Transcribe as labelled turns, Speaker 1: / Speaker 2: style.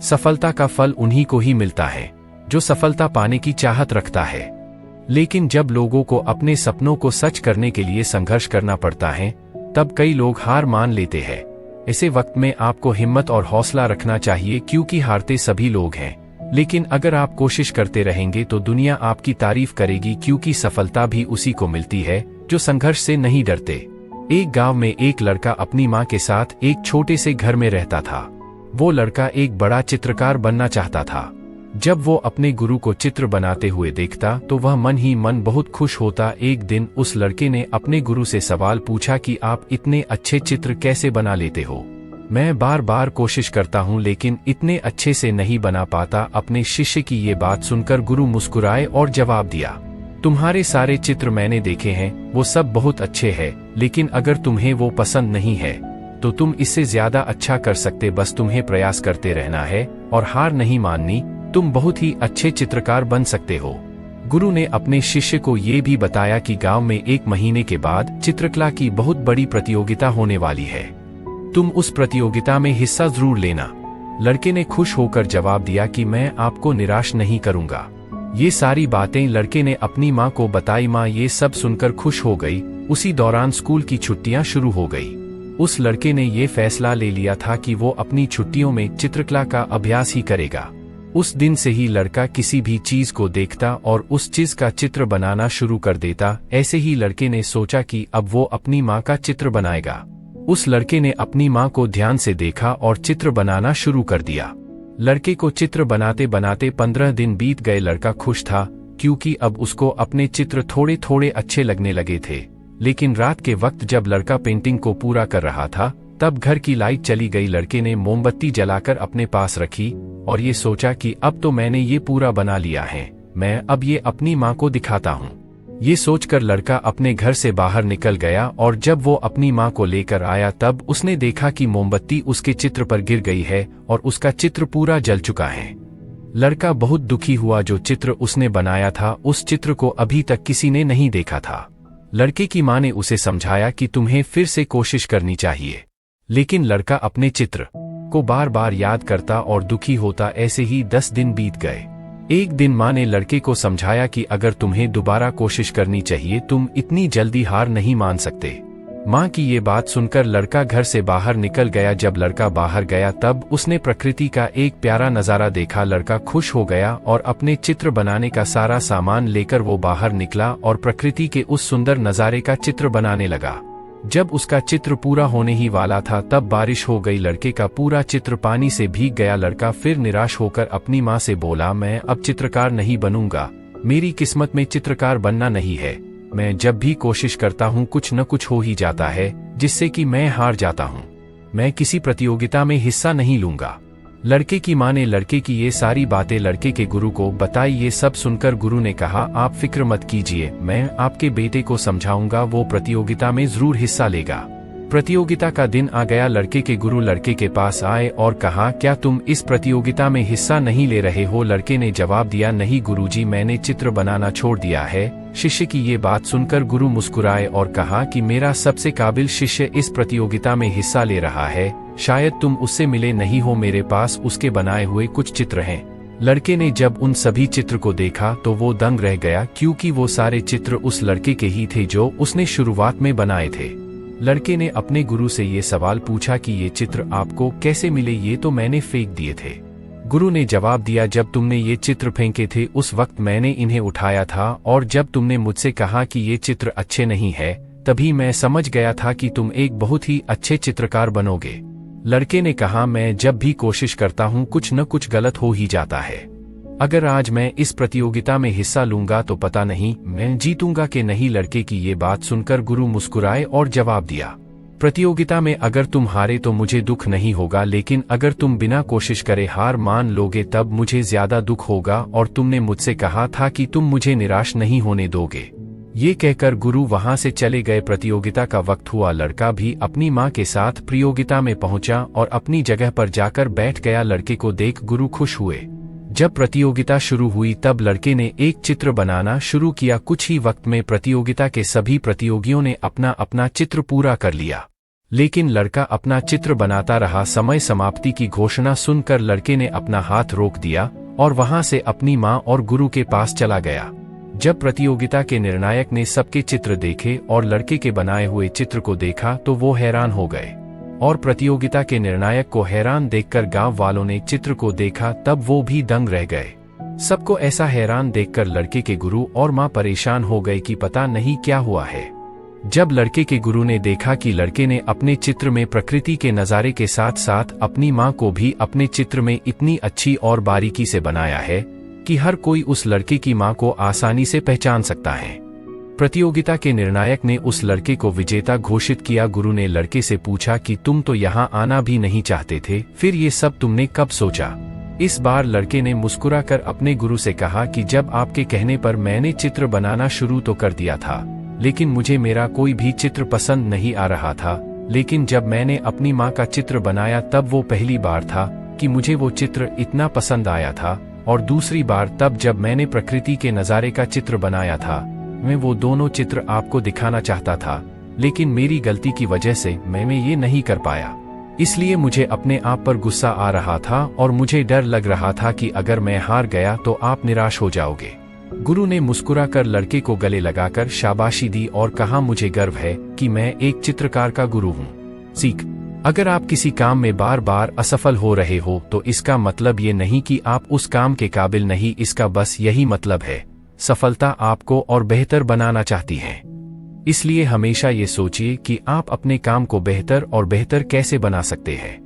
Speaker 1: सफलता का फल उन्हीं को ही मिलता है जो सफलता पाने की चाहत रखता है। लेकिन जब लोगों को अपने सपनों को सच करने के लिए संघर्ष करना पड़ता है, तब कई लोग हार मान लेते हैं। ऐसे वक्त में आपको हिम्मत और हौसला रखना चाहिए, क्योंकि हारते सभी लोग हैं। लेकिन अगर आप कोशिश करते रहेंगे तो दुनिया आपकी तारीफ करेगी, क्योंकि सफलता भी उसी को मिलती है जो संघर्ष से नहीं डरते। एक गांव में एक लड़का अपनी मां के साथ एक छोटे से घर में रहता था। वो लड़का एक बड़ा चित्रकार बनना चाहता था। जब वो अपने गुरु को चित्र बनाते हुए देखता तो वह मन ही मन बहुत खुश होता। एक दिन उस लड़के ने अपने गुरु से सवाल पूछा कि आप इतने अच्छे चित्र कैसे बना लेते हो? मैं बार बार कोशिश करता हूँ लेकिन इतने अच्छे से नहीं बना पाता। अपने शिष्य की ये बात सुनकर गुरु मुस्कुराए और जवाब दिया, तुम्हारे सारे चित्र मैंने देखे हैं, वो सब बहुत अच्छे हैं, लेकिन अगर तुम्हें वो पसंद नहीं है तो तुम इससे ज्यादा अच्छा कर सकते। बस तुम्हें प्रयास करते रहना है और हार नहीं माननी। तुम बहुत ही अच्छे चित्रकार बन सकते हो। गुरु ने अपने शिष्य को ये भी बताया कि गांव में 1 महीने के बाद चित्रकला की बहुत बड़ी प्रतियोगिता होने वाली है। तुम उस प्रतियोगिता में हिस्सा जरूर लेना। लड़के ने खुश होकर जवाब दिया कि मैं आपको निराश नहीं करूंगा। ये सारी बातें लड़के ने अपनी माँ को बताई। माँ ये सब सुनकर खुश हो गई। उसी दौरान स्कूल की छुट्टियां शुरू हो गई। उस लड़के ने ये फैसला ले लिया था कि वो अपनी छुट्टियों में चित्रकला का अभ्यास ही करेगा। उस दिन से ही लड़का किसी भी चीज को देखता और उस चीज का चित्र बनाना शुरू कर देता। ऐसे ही लड़के ने सोचा कि अब वो अपनी माँ का चित्र बनाएगा। उस लड़के ने अपनी माँ को ध्यान से देखा और चित्र बनाना शुरू कर दिया। लड़के को चित्र बनाते बनाते 15 दिन बीत गए। लड़का खुश था क्योंकि अब उसको अपने चित्र थोड़े थोड़े अच्छे लगने लगे थे। लेकिन रात के वक्त जब लड़का पेंटिंग को पूरा कर रहा था, तब घर की लाइट चली गई। लड़के ने मोमबत्ती जलाकर अपने पास रखी और ये सोचा कि अब तो मैंने ये पूरा बना लिया है, मैं अब ये अपनी माँ को दिखाता हूँ। ये सोचकर लड़का अपने घर से बाहर निकल गया और जब वो अपनी माँ को लेकर आया तब उसने देखा कि मोमबत्ती उसके चित्र पर गिर गई है और उसका चित्र पूरा जल चुका है। लड़का बहुत दुखी हुआ। जो चित्र उसने बनाया था उस चित्र को अभी तक किसी ने नहीं देखा था। लड़के की माँ ने उसे समझाया कि तुम्हें फिर से कोशिश करनी चाहिए, लेकिन लड़का अपने चित्र को बार बार याद करता और दुखी होता। ऐसे ही 10 दिन बीत गए। एक दिन माँ ने लड़के को समझाया कि अगर तुम्हें दोबारा कोशिश करनी चाहिए, तुम इतनी जल्दी हार नहीं मान सकते। माँ की ये बात सुनकर लड़का घर से बाहर निकल गया। जब लड़का बाहर गया तब उसने प्रकृति का एक प्यारा नज़ारा देखा। लड़का खुश हो गया और अपने चित्र बनाने का सारा सामान लेकर वो बाहर निकला और प्रकृति के उस सुंदर नज़ारे का चित्र बनाने लगा। जब उसका चित्र पूरा होने ही वाला था तब बारिश हो गई। लड़के का पूरा चित्र पानी से भीग गया। लड़का फिर निराश होकर अपनी माँ से बोला, मैं अब चित्रकार नहीं बनूंगा, मेरी किस्मत में चित्रकार बनना नहीं है। मैं जब भी कोशिश करता हूँ कुछ न कुछ हो ही जाता है जिससे कि मैं हार जाता हूँ। मैं किसी प्रतियोगिता में हिस्सा नहीं लूंगा। लड़के की माँ ने लड़के की ये सारी बातें लड़के के गुरु को बताई। ये सब सुनकर गुरु ने कहा, आप फिक्र मत कीजिए, मैं आपके बेटे को समझाऊंगा, वो प्रतियोगिता में जरूर हिस्सा लेगा। प्रतियोगिता का दिन आ गया। लड़के के गुरु लड़के के पास आए और कहा, क्या तुम इस प्रतियोगिता में हिस्सा नहीं ले रहे हो? लड़के ने जवाब दिया, नहीं गुरुजी, मैंने चित्र बनाना छोड़ दिया है। शिष्य की ये बात सुनकर गुरु मुस्कुराए और कहा कि मेरा सबसे काबिल शिष्य इस प्रतियोगिता में हिस्सा ले रहा है, शायद तुम उससे मिले नहीं हो, मेरे पास उसके बनाए हुए कुछ चित्र हैं। लड़के ने जब उन सभी चित्र को देखा तो वो दंग रह गया, क्योंकि वो सारे चित्र उस लड़के के ही थे जो उसने शुरुआत में बनाए थे। लड़के ने अपने गुरु से ये सवाल पूछा कि ये चित्र आपको कैसे मिले? ये तो मैंने फेंक दिए थे। गुरु ने जवाब दिया, जब तुमने ये चित्र फेंके थे उस वक्त मैंने इन्हें उठाया था, और जब तुमने मुझसे कहा कि ये चित्र अच्छे नहीं है तभी मैं समझ गया था कि तुम एक बहुत ही अच्छे चित्रकार बनोगे। लड़के ने कहा, मैं जब भी कोशिश करता हूँ कुछ न कुछ गलत हो ही जाता है। अगर आज मैं इस प्रतियोगिता में हिस्सा लूंगा तो पता नहीं मैं जीतूंगा कि नहीं। लड़के की ये बात सुनकर गुरु मुस्कुराए और जवाब दिया, प्रतियोगिता में अगर तुम हारे तो मुझे दुख नहीं होगा, लेकिन अगर तुम बिना कोशिश करे हार मान लोगे तब मुझे ज्यादा दुख होगा, और तुमने मुझसे कहा था कि तुम मुझे निराश नहीं होने दोगे। ये कहकर गुरु वहां से चले गए। प्रतियोगिता का वक्त हुआ। लड़का भी अपनी माँ के साथ प्रतियोगिता में पहुंचा और अपनी जगह पर जाकर बैठ गया। लड़के को देख गुरु खुश हुए। जब प्रतियोगिता शुरू हुई तब लड़के ने एक चित्र बनाना शुरू किया। कुछ ही वक्त में प्रतियोगिता के सभी प्रतियोगियों ने अपना अपना चित्र पूरा कर लिया। लेकिन लड़का अपना चित्र बनाता रहा। समय समाप्ति की घोषणा सुनकर लड़के ने अपना हाथ रोक दिया और वहां से अपनी मां और गुरु के पास चला गया। जब प्रतियोगिता के निर्णायक ने सबके चित्र देखे और लड़के के बनाए हुए चित्र को देखा तो वो हैरान हो गए, और प्रतियोगिता के निर्णायक को हैरान देखकर गांव वालों ने चित्र को देखा तब वो भी दंग रह गए। सबको ऐसा हैरान देखकर लड़के के गुरु और मां परेशान हो गए कि पता नहीं क्या हुआ है। जब लड़के के गुरु ने देखा कि लड़के ने अपने चित्र में प्रकृति के नज़ारे के साथ साथ अपनी मां को भी अपने चित्र में इतनी अच्छी और बारीकी से बनाया है कि हर कोई उस लड़के की मां को आसानी से पहचान सकता है। प्रतियोगिता के निर्णायक ने उस लड़के को विजेता घोषित किया। गुरु ने लड़के से पूछा कि तुम तो यहाँ आना भी नहीं चाहते थे, फिर ये सब तुमने कब सोचा? इस बार लड़के ने मुस्कुराकर अपने गुरु से कहा कि जब आपके कहने पर मैंने चित्र बनाना शुरू तो कर दिया था, लेकिन मुझे मेरा कोई भी चित्र पसंद नहीं आ रहा था। लेकिन जब मैंने अपनी माँ का चित्र बनाया तब वो पहली बार था कि मुझे वो चित्र इतना पसंद आया था, और दूसरी बार तब जब मैंने प्रकृति के नज़ारे का चित्र बनाया था। मैं वो दोनों चित्र आपको दिखाना चाहता था, लेकिन मेरी गलती की वजह से मैं ये नहीं कर पाया। इसलिए मुझे अपने आप पर गुस्सा आ रहा था और मुझे डर लग रहा था कि अगर मैं हार गया तो आप निराश हो जाओगे। गुरु ने मुस्कुराकर लड़के को गले लगाकर शाबाशी दी और कहा, मुझे गर्व है कि मैं एक चित्रकार का गुरु हूँ। सीख, अगर आप किसी काम में बार बार असफल हो रहे हो तो इसका मतलब ये नहीं कि आप उस काम के काबिल नहीं, इसका बस यही मतलब है सफलता आपको और बेहतर बनाना चाहती है। इसलिए हमेशा ये सोचिए कि आप अपने काम को बेहतर और बेहतर कैसे बना सकते हैं।